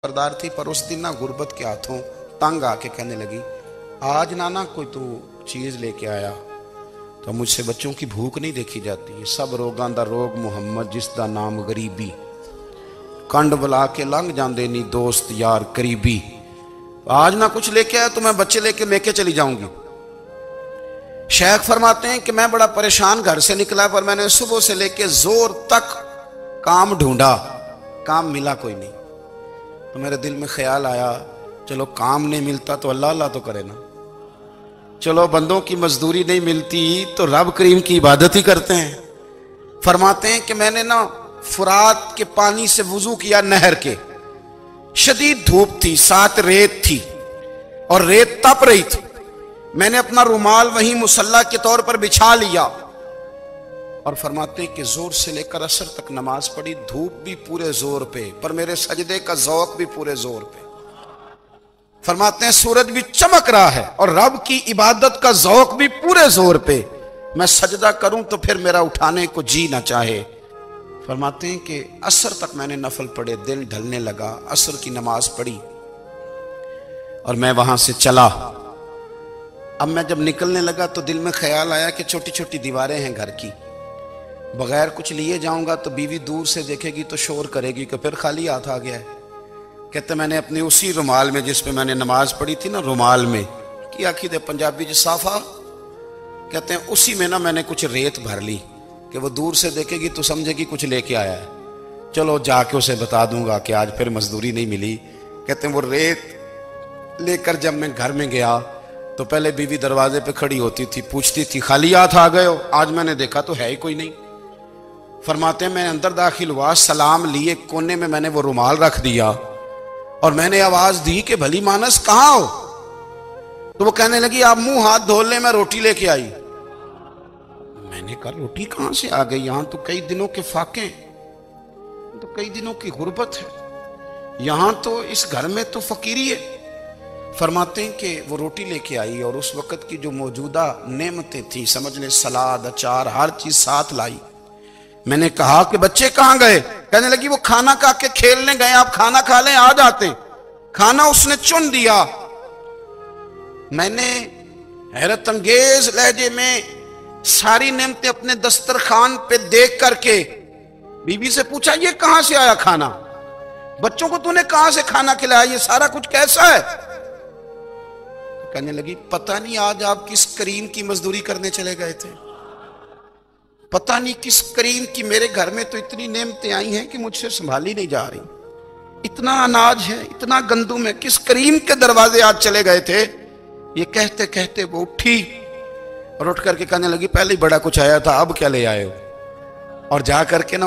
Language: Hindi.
सरदार थी, पर उस दिन ना गुर्बत के हाथों तंग आके कहने लगी, आज नाना कोई तू चीज लेके आया तो मुझसे बच्चों की भूख नहीं देखी जाती। सब रोगां दा रोग मुहम्मद जिसदा नाम गरीबी, कंड बुला के लंघ जाते नी दोस्त यार करीबी। आज ना कुछ लेके आया तो मैं बच्चे लेके मेके चली जाऊंगी। शेख फरमाते हैं कि मैं बड़ा परेशान घर से निकला, पर मैंने सुबह से लेके जोर तक काम ढूंढा, काम मिला कोई नहीं। तो मेरे दिल में ख्याल आया, चलो काम नहीं मिलता तो अल्लाह अल्लाह तो करे ना, चलो बंदों की मजदूरी नहीं मिलती तो रब करीम की इबादत ही करते हैं। फरमाते हैं कि मैंने ना फुरात के पानी से वुजू किया, नहर के। शदीद धूप थी, साथ रेत थी और रेत तप रही थी। मैंने अपना रुमाल वहीं मुसल्ला के तौर पर बिछा लिया और फरमाते हैं कि जोर से लेकर असर तक नमाज पढ़ी। धूप भी पूरे जोर पे, पर मेरे सजदे का ज़ौक़ भी पूरे जोर पे। फरमाते हैं सूरज भी चमक रहा है और रब की इबादत का ज़ौक़ भी पूरे जोर पे। मैं सजदा करूं तो फिर मेरा उठाने को जी ना चाहे। फरमाते हैं कि असर तक मैंने नफल पढ़े, दिल ढलने लगा, असर की नमाज पढ़ी और मैं वहां से चला। अब मैं जब निकलने लगा तो दिल में ख्याल आया कि छोटी छोटी दीवारें हैं घर की, बगैर कुछ लिए जाऊंगा तो बीवी दूर से देखेगी तो शोर करेगी कि फिर खाली हाथ आ गया है। कहते मैंने अपने उसी रुमाल में जिस पे मैंने नमाज पढ़ी थी ना, रुमाल में की आखी दे पंजाबी च साफा कहते हैं, उसी में ना मैंने कुछ रेत भर ली कि वो दूर से देखेगी तो समझेगी कुछ लेके आया है। चलो जाके उसे बता दूंगा कि आज फिर मजदूरी नहीं मिली। कहते हैं वो रेत लेकर जब मैं घर में गया तो पहले बीवी दरवाजे पे खड़ी होती थी, पूछती थी खाली हाथ आ गए हो? आज मैंने देखा तो है ही कोई नहीं। फरमाते हैं मैं अंदर दाखिल हुआ, सलाम लिए, कोने में मैंने वो रुमाल रख दिया और मैंने आवाज दी कि भली मानस कहां हो? तो वो कहने लगी आप मुंह हाथ धो ले, मैं रोटी लेके आई। मैंने कहा रोटी कहां से आ गई? यहां तो कई दिनों के फाके, तो कई दिनों की गुर्बत है, यहां तो इस घर में तो फकीरी है। फरमाते हैं कि वो रोटी लेके आई और उस वक्त की जो मौजूदा नेमतें थी, समझ ले सलाद अचार हर चीज साथ लाई। मैंने कहा कि बच्चे कहां गए? कहने लगी वो खाना खा के खेलने गए, आप खाना खा लें आ जाते। खाना उसने चुन दिया। मैंने हैरत अंगेज लहजे में सारी नेमतें अपने दस्तरखान पे देख करके बीबी से पूछा ये कहां से आया खाना? बच्चों को तूने कहां से खाना खिलाया? ये सारा कुछ कैसा है? कहने लगी पता नहीं आज आप किस करीम की मजदूरी करने चले गए थे, पता नहीं किस करीम की। मेरे घर में तो इतनी नेमतें आई हैं कि मुझसे संभाली नहीं जा रही। इतना अनाज है, इतना गंदुम है, किस करीम के दरवाजे आज चले गए थे? ये कहते कहते वो उठी और उठ करके कहने लगी पहले ही बड़ा कुछ आया था, अब क्या ले आए हो? और जा करके ना